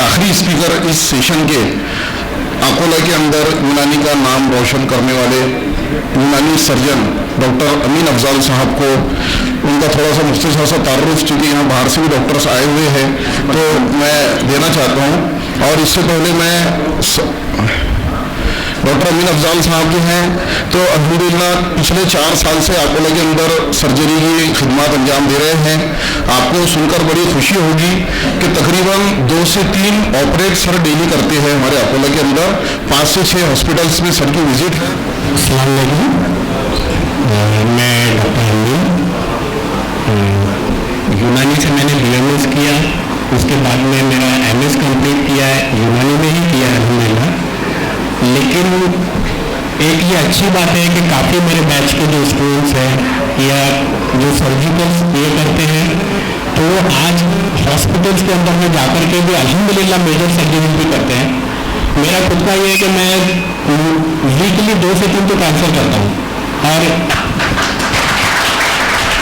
आखिरी स्पीकर इस सेशन के अकोला के अंदर यूनानी का नाम रोशन करने वाले यूनानी सर्जन डॉक्टर अमीन अफजाल साहब को उनका थोड़ा सा मुख्तसर सा तारुफ, चूँकि यहाँ बाहर से भी डॉक्टर्स आए हुए हैं, तो मैं देना चाहता हूँ। और इससे पहले मैं डॉक्टर अमीन अफजाल साहब जो हैं, तो अल्हम्दुलिल्लाह पिछले 4 साल से अकोला के अंदर सर्जरी की खिदमत अंजाम दे रहे हैं। आपको सुनकर बड़ी खुशी होगी कि तकरीबन 2 से 3 ऑपरेट सर डेली करते हैं हमारे अकोला के अंदर। 5 से 6 हॉस्पिटल्स में सर की विजिट है। अस्सलाम वालेकुम, मैं डॉक्टर अमीन, यूनानी से मैंने BMS किया, उसके बाद में मेरा MS कंप्लीट किया है, यूनानी में ही किया है अल्हम्दुलिल्लाह। लेकिन एक ये अच्छी बात है कि काफ़ी मेरे बैच के जो स्टूडेंट्स हैं या जो सर्जिकल्स ये करते हैं, तो वो आज हॉस्पिटल्स के अंदर में जाकर के भी अल्हम्दुलिल्लाह मेजर सर्जरी भी करते हैं। मेरा खुद का ये है कि मैं वीकली 2 से 3 तो ट्रांसफ़र करता हूँ,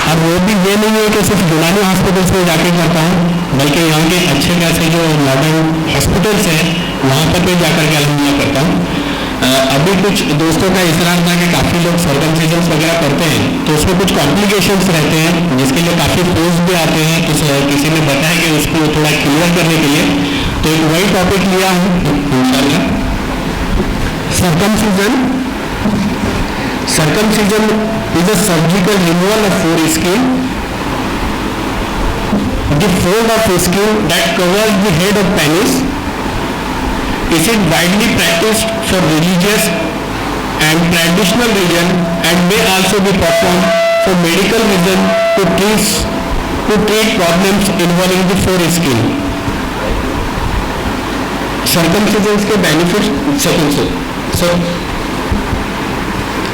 और वो भी ये नहीं है कि सिर्फ यूनानी हॉस्पिटल्स में जाके करता हूँ, बल्कि यहाँ के अच्छे खासे जो मॉडर्न हॉस्पिटल्स हैं वहाँ पर भी जाकर के अल्हम्दुलिल्लाह करता हूँ। अभी कुछ दोस्तों का इसरार था कि काफ़ी लोग सर्कमसिजन्स वगैरह करते हैं, तो उसमें कुछ कॉम्प्लिकेशंस रहते हैं जिसके लिए काफ़ी फोर्स भी आते हैं। किसी ने बताया कि उसको थोड़ा क्लियर करने के लिए, तो एक वही टॉपिक लिया हूँ इंशाल्लाह। Circumcision is a surgical removal of foreskin, the fold of skin that covers the head of penis. It is widely practiced for religious and traditional reason and may also be performed for medical reason to treat problems involving the foreskin. Circumcision के benefits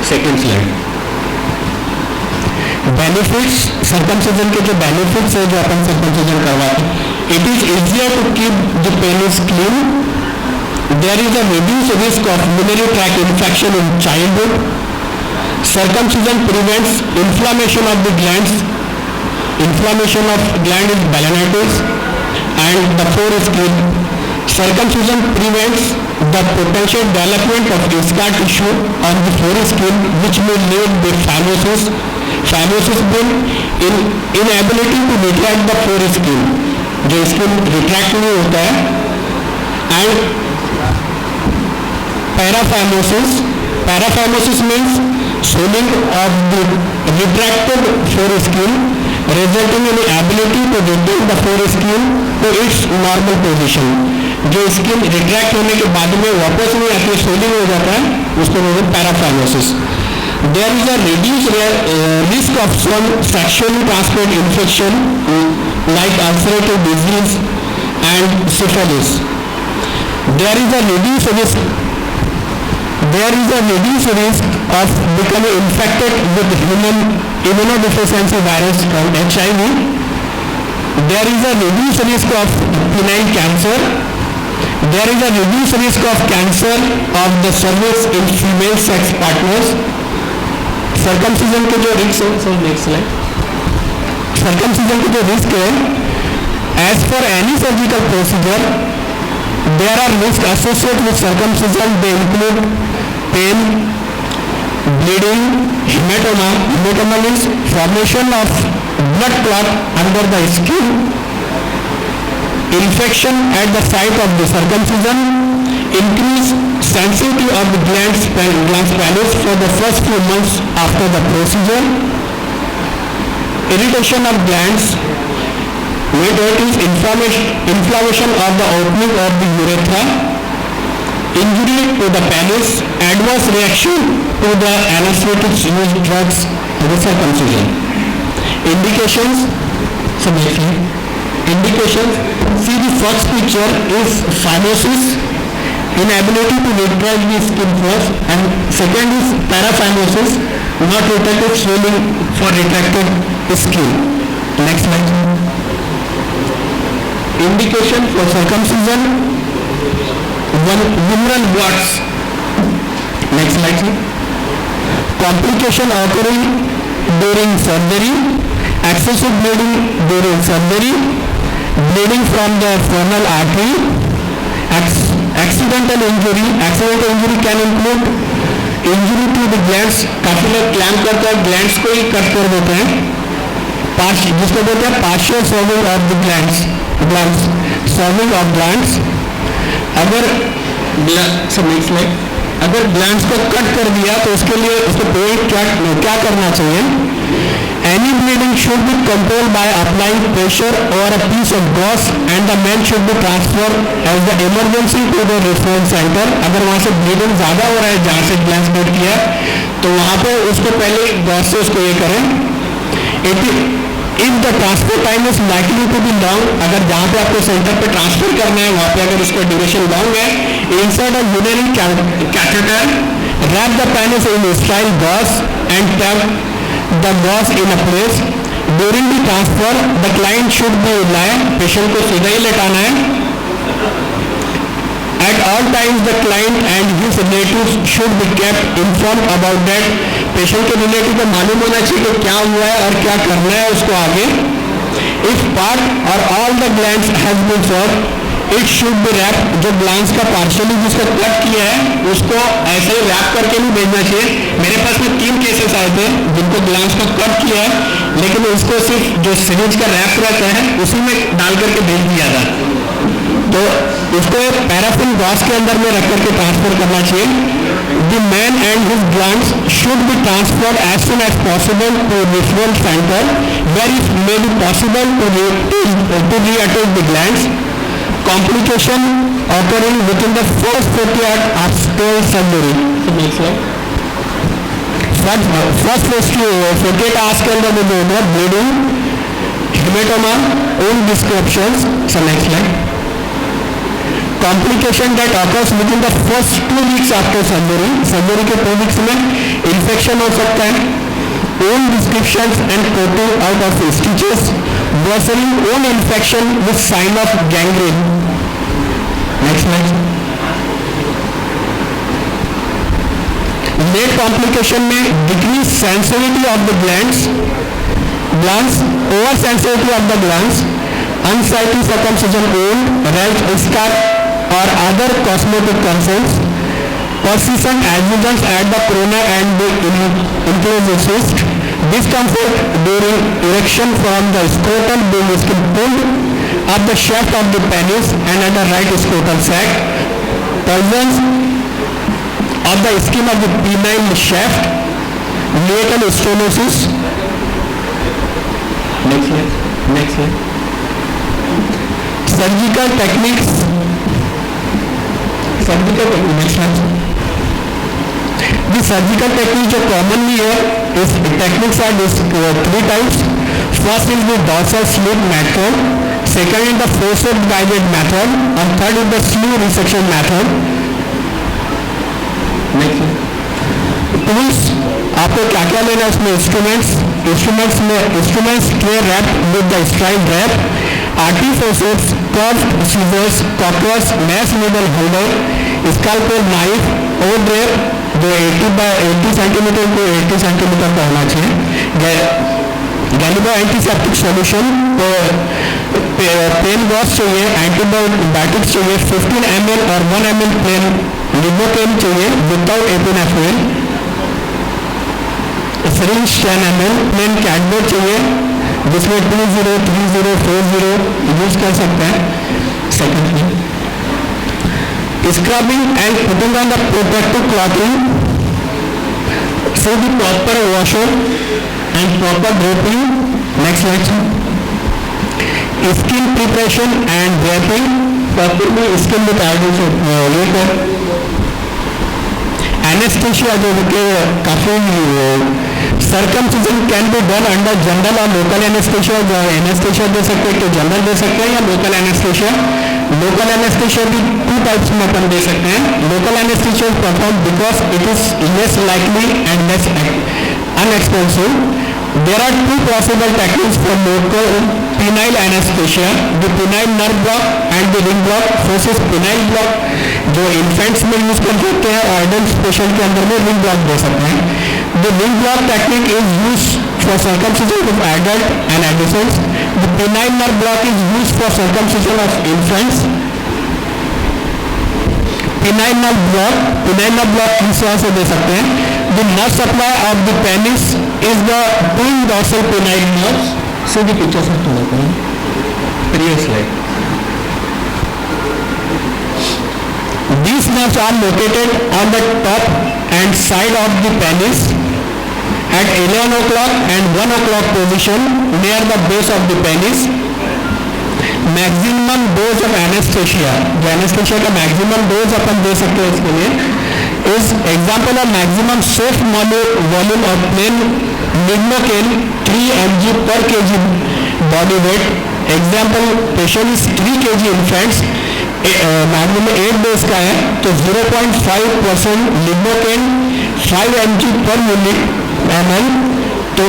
second slide. Benefits, circumcision के जो benefits है जो अपन circumcision करवाते हैं, it is easier to keep the penis clean, there is a reduce risk of urinary tract infection in childhood, circumcision prevents inflammation of the glands, inflammation of gland is balanitis and the foreskin. Circumcision prevents the potential development of scar tissue on the foreskin which may lead to phimosis. Phimosis means inability to retract the foreskin, जो skin retract नहीं होता है, and paraphimosis. Paraphimosis means swelling of the retracted foreskin resulting in ability to retain the foreskin to its normal position. जो skin retract होने के बाद में वापस नहीं आती, स्वेलिंग हो जाता है, उसको बोलते हैं paraphimosis. There is a reduce risk of some sexually transmitted infection like ulcerative disease and syphilis. There is a reduce risk of becoming infected with human immunodeficiency virus called HIV. There is a reduced risk of penile cancer. There is a reduced risk of cancer of the cervix in female sex partners. Circumcision के जो risk है, next slide. Circumcision के जो risk है, as for any surgical procedure, there are risks associated with circumcision. They include pain, bleeding, hematoma. Hematoma means formation of blood clot under the skin, infection at the site of the circumcision, increased sensitivity of the glans penis for the first few months after the procedure, irritation of glands, inflammation of the opening of the urethra, injury to the penis, adverse reaction to the anesthetics used drugs to the circumcision. Indications, see the first picture is phimosis, inability to retract the skin first, and second is paraphimosis, not retracted swelling for retracted skin. Next slide. Indication for circumcision, one humeral warts. Next slide. Complication occurring during surgery, excessive bleeding during surgery, bleeding from the femoral artery, Accidental injury can include injury to the glands. काफी लोग clamp करते हैं, glands को ही cut कर देते हैं, जिसको बोलते हैं partial solving of the glands, solving of glands. अगर ग्लैंड्स को कट कर दिया तो उसके लिए उसको क्या करना चाहिए? Any bleeding should be controlled by applying pressure over a piece of gauze and the man should be transferred as the emergency to the referral center. अगर वहाँ से ब्लीडिंग ज़्यादा हो रहा है जहाँ से ग्लैंड्स कट किया तो वहाँ पे उसको पहले गॉज से उसको ये करें। If the transfer time is likely to be long, अगर जहाँ पे आपको सेंटर पे ट्रांसफर करना है वहाँ पे अगर उसका ड्यूरेशन लॉन्ग है, insert a urinary catheter, wrap the penis in sterile gauze and tap the gauze in a place. During the transfer, the client should be lie, patient को सीधा ही लेटाना है। At all times, the client and his relatives should be kept informed about that. Patient के relative को मालूम होना चाहिए कि क्या हुआ है और क्या करना है उसको आगे। If part or all the glands has been served, it should be wrapped. जो ग्लैंड्स का पार्शियली जिसको कट किया है उसको ऐसे ही रैप करके नहीं भेजना चाहिए। मेरे पास में 3 केसेस आए थे जिनको ग्लैंड्स को कट किया है, लेकिन उसको सिर्फ जो सिरिंज का रैप रहता है उसी में डाल करके भेज दिया था, तो उसको एक पैराफिन गॉज के अंदर में रख करके ट्रांसफर करना चाहिए। The man and his glands should be transferred as soon as possible to referral center, where it may be possible to reattach the glands. Complication occurring within the first 40 hours after surgery. First 48 hours के अंदर में होगा bleeding, hematoma, wound descriptions. So next slide. Complication that occurs within the first 2 weeks after surgery. Surgery के 2 weeks में infection हो सकता है, wound descriptions and coating out of stitches, worsening wound infection with sign of gangrene. Next slide. Late complication में decreased sensitivity of the glands, over sensitivity of the glands, unsightly circumcision wound, rash, scar or other cosmetic concerns, persistent adhesions at the corona and the enclosure cyst, discomfort during erection from the scrotum being pulled up the shaft of the penis and at the right scrotal sac, presence of the skin of the penile shaft, lateral stenosis. Next year. Surgical techniques. The surgical technique जो commonly है, इस techniques are 3 types. First is the dorsal slit method, second is the forceps guided method, and third is the sleeve resection method. Tools आपको क्या क्या लेना है उसमें? Instruments tray wrap with the stripe wrap, artery forceps, curved scissors, Kochers, mesh needle holder, scalpel knife, over drape जो 80 centimeter को 80 centimeter का होना चाहिए, गैलिबा एंटीसेप्टिक सॉल्यूशन, पेन गॉज चाहिए, एंटीबायोटिक्स चाहिए 15 ml और 1 ml प्लेन लिबोकेन चाहिए without epinephrine, syringe 10 ml, plain cardboard चाहिए जिसमें 20, 30, 40 यूज कर सकते हैं। Second, scrubbing and putting on the protective clothing, so the proper washer and proper draping. Next slide. Skin preparation and wrapping, properly skin with iodine anesthesia जो कि काफी circumcision can be done under general और local anesthesia। जो anesthesia दे सकते हैं तो general दे सकते हैं या local anesthesia। local anesthesia भी 2 types में अपन दे सकते हैं। local anesthesia is performed because it is less likely and less unexpensive. There are 2 possible techniques for local penile anesthesia: the penile nerve block and the ring block versus penile block जो infants में use कर सकते हैं और adult patient के अंदर में ring block दे सकते हैं। The ring block technique is use for circumcision of adult and adolescents. The penile nerve block is use for circumcision of infants. penile block किस तरह से दे सकते हैं? The nerve supply of the penis is the twin dorsal penile nerves. See the picture sir थोड़ा करें. Previous slide. These nerves are located on the top and side of the penis at 11 o'clock and 1 o'clock position near the base of the penis. Maximum dose of anaesthesia, जो anaesthesia का maximum dose अपन दे सकते हैं इसके लिए, is example of maximum safe volume of plain lignocaine 3 mg per kg body weight. Example patient is 3 kg infants, maximum 8 days का है तो 0.5% लिग्नोकेन 5 mg per ml, तो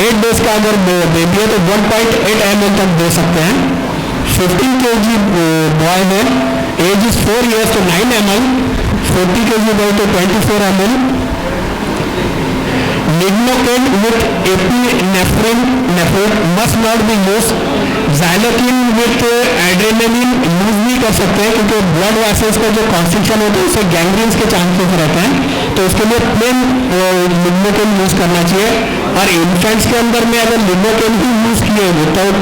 8 डेज का अगर बेबी है तो 1.8 ml तक दे सकते हैं. 15 kg बॉय है, एज इज 4 years तो 9 ml, 40 kg बॉय तो 24 ml. Lignocaine with epinephrine must not be used. Xylocaine with adrenaline use नहीं कर सकते हैं क्योंकि ब्लड वेसल्स का जो कॉन्स्ट्रिक्शन होता है उससे गैंग्रीन्स के चांसेस रहते हैं, तो उसके लिए प्लेन लिग्नोकेन यूज करना चाहिए. और इन्फेंट्स के अंदर में अगर लिग्नोकेन ही यूज किए विदाउट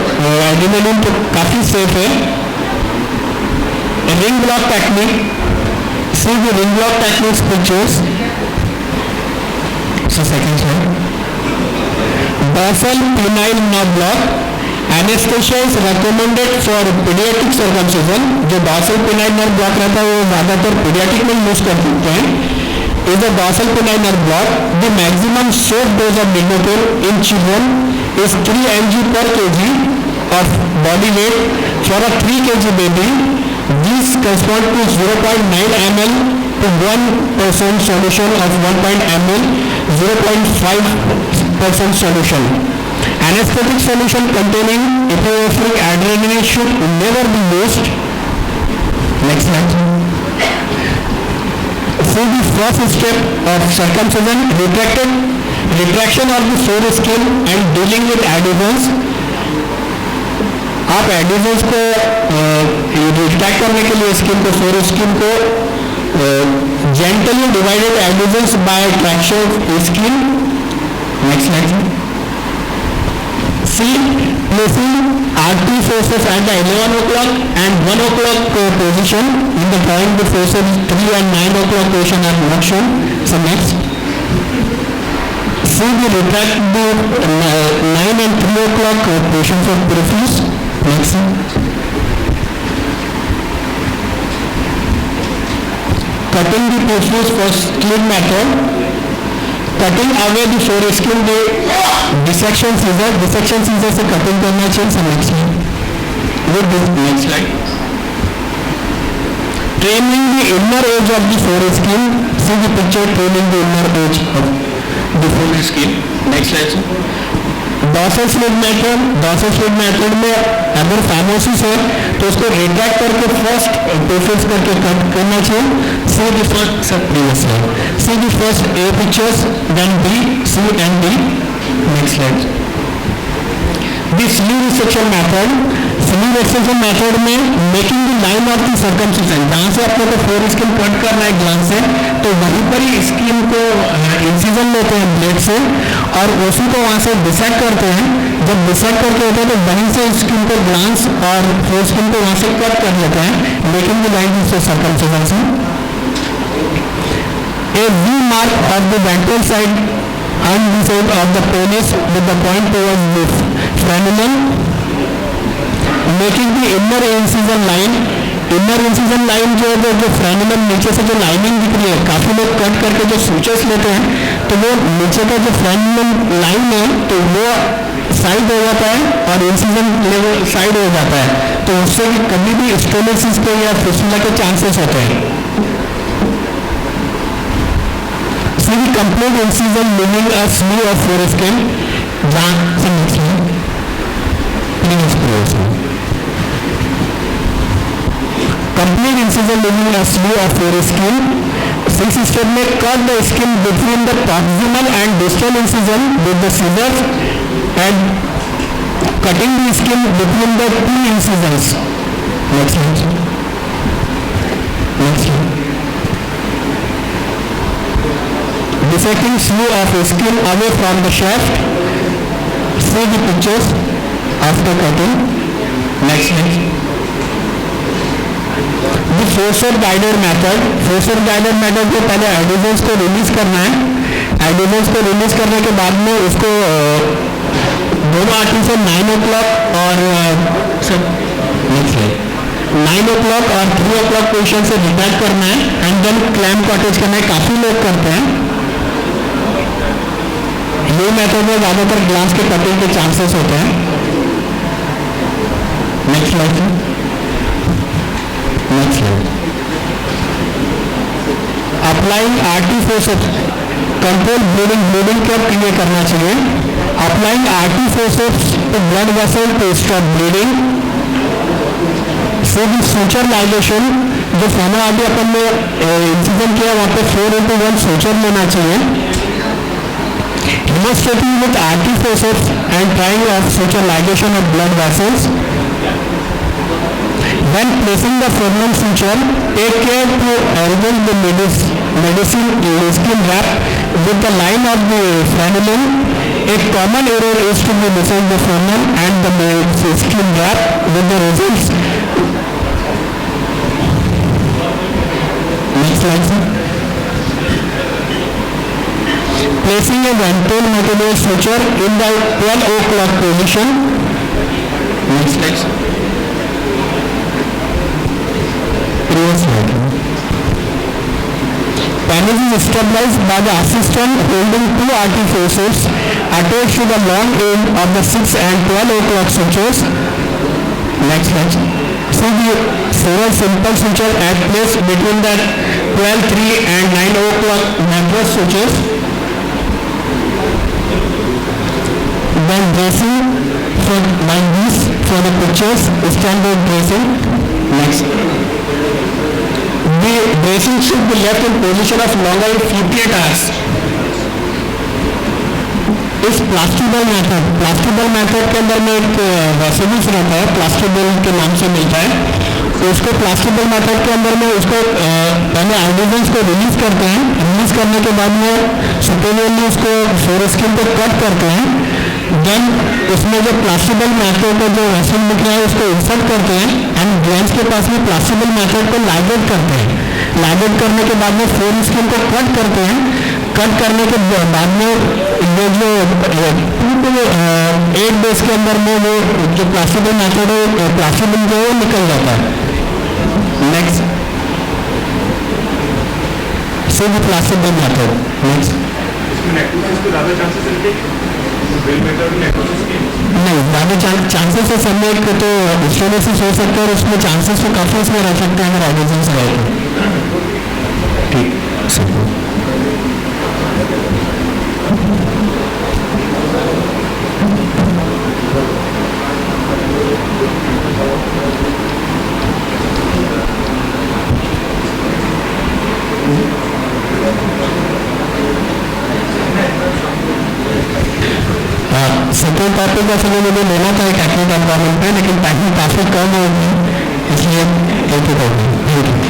एड्रेनालिन तो काफी सेफ है. Ring block technique, see the ring block techniques pictures. So second slide. Dorsal penile nerve block. Anesthesia is recommended for pediatric circumcision. जो dorsal penile nerve block रहता है वो ज़्यादातर pediatric में यूज कर सकते हैं. Is the dorsal penile nerve block. The maximum safe dose of lignocaine in children is 3 mg per kg of body weight for a 3 kg baby. These correspond to 0.9 ml to 1% solution of 1 ml, 0.5% solution. Anesthetic solution containing epinephrine adrenaline should never be used. Next slide. See the first step of circumcision, retraction of the foreskin and dealing with adhesions. आप adhesions को retract करने के लिए skin को, foreskin को gently divided adhesions by traction skin. Next slide. See placing artery forceps at the 11 o'clock and 1 o'clock position in the drawing. The forces 3 and 9 o'clock position are not shown. So next. See the retract the 9 and 3 o'clock positions of peripheries. Next. Cutting the peripheries for skin method. Cutting away the foreskin the dissection scissor से cutting करना चाहिए. So next slide. With this next slide. Trimming the inner edge of the foreskin. See the picture trimming the inner edge of the foreskin. Next slide. Dorsal slit method में अगर phimosis है तो उसको retract करके first पेफिक्स करके cut करना चाहिए. See the first A pictures then B, C and D. Next slide. The sleeve resection method में making the line of the circumcision, जहाँ से आपको फोरेस्किन कट करना है ग्लांस से तो वहीं पर ही स्किन को इंसिजन लेते हैं ब्लेड से और उसी को वहाँ से डिसेक्ट करते हैं. जब डिसेक्ट करके होते हैं तो वहीं से स्किन को ग्लांस और फोरेस्किन को वहाँ से कट कर लेते हैं, making the line of circumcision से. A V mark of the ventral side and the side of the penis with the point towards the frenulum. Making the inner incision line जो है जो फ्रेनुलम नीचे से जो लाइनिंग दिख रही है, काफी लोग कट करके जो सूचर्स लेते हैं तो वो नीचे का जो फ्रेनुलम लाइन है तो वो साइड हो जाता है और इंसिजन लेवल साइड हो जाता है, तो उससे कभी भी स्टोलिसिस के या फिस्टुला के चांसेस होते हैं. See the complete incision leaving a sleeve of foreskin. Complete incision leaving a sleeve of foreskin. This step may cut the skin between the proximal and distal incision with the scissors and cutting the skin between the two incisions. Next slide. dissecting slew of skin away from the shaft. See the pictures after cutting. Next. The forcer guided method. Forcer guided method को पहले एडिजन्स को release करना है. एडिजन्स को release करने के बाद में उसको दोनों आर्टरी से 9 o'clock और 9 o'clock और 3 o'clock पोजिशन से डिटैच करना है एंड देन क्लैम्प को अटैच करना है. काफी लोग करते हैं. ये मेथड में ज्यादातर ग्लास के कटिंग के चांसेस होते हैं. Next slide. Applying RT forceps. Control bleeding कब क्लियर करना चाहिए. Applying RT forceps to blood vessel to stop bleeding. से भी सूचर लाइलेशन. जो फॉर्मा आगे अपन ने इंसिजन किया वहाँ पे 4:1 सूचर लेना चाहिए. Demonstrating with RT forceps and trying of suture ligation of blood vessels. When placing the frenulum suture, take care to arrange the medicine skin wrap with the line of the frenulum. A common error is to be missing the frenulum and the skin wrap with the results. Next slide, sir. Placing a ventral material suture in the 12 o'clock position. Next slide. Previous slide. Penis is stabilized by the assistant holding two RT forceps attached to the long end of the 6 and 12 o'clock sutures. Next slide. So the several simple suture at place between the 12, 3 and 9 o'clock nervous sutures. Then dressing for like this for the pictures, standard dressing. Next. The dressing should be left in position of longer 48 hours. इस प्लास्टिबल method के अंदर में एक वेसिबल्स रहता है, प्लास्टिबल के नाम से मिलता है. तो उसको प्लास्टिबल मेथड के अंदर में उसको पहले आइडिजन्स को रिलीज करते हैं. रिलीज करने के बाद में सुपेरियरली उसको फोरस्किन को कट करते हैं. देन उसमें जो प्लास्टिबल मेथड का जो वेसल दिख रहा है उसको इंसर्ट करते हैं एंड ग्लैंड्स के पास में प्लास्टिबल मेथड को लाइगेट करते हैं. लाइगेट करने के बाद में फोरस्किन को कट करते हैं. कट करने के बाद में ये जो 2 to 8 डेज के अंदर में वो जो प्लास्टिबल मेथड है प्लास्टिबल जो है निकल जाता है. नेक्स्ट. से भी प्लास्टिबल मेथड. नेक्स्ट. नहीं, ज़्यादा चांसेस है समय को तो स्टेनोसिस हो सकता है और उसमें चांसेस तो काफी इसमें रह सकते हैं अगर ऑर्गेनिज्म से रहे तो. ठीक. सेकेंड टॉपिक का समय मुझे लेना था एक एक्टिव एनवायरमेंट पे, लेकिन टाइम काफी कम होगी इसलिए एक ही. Thank you.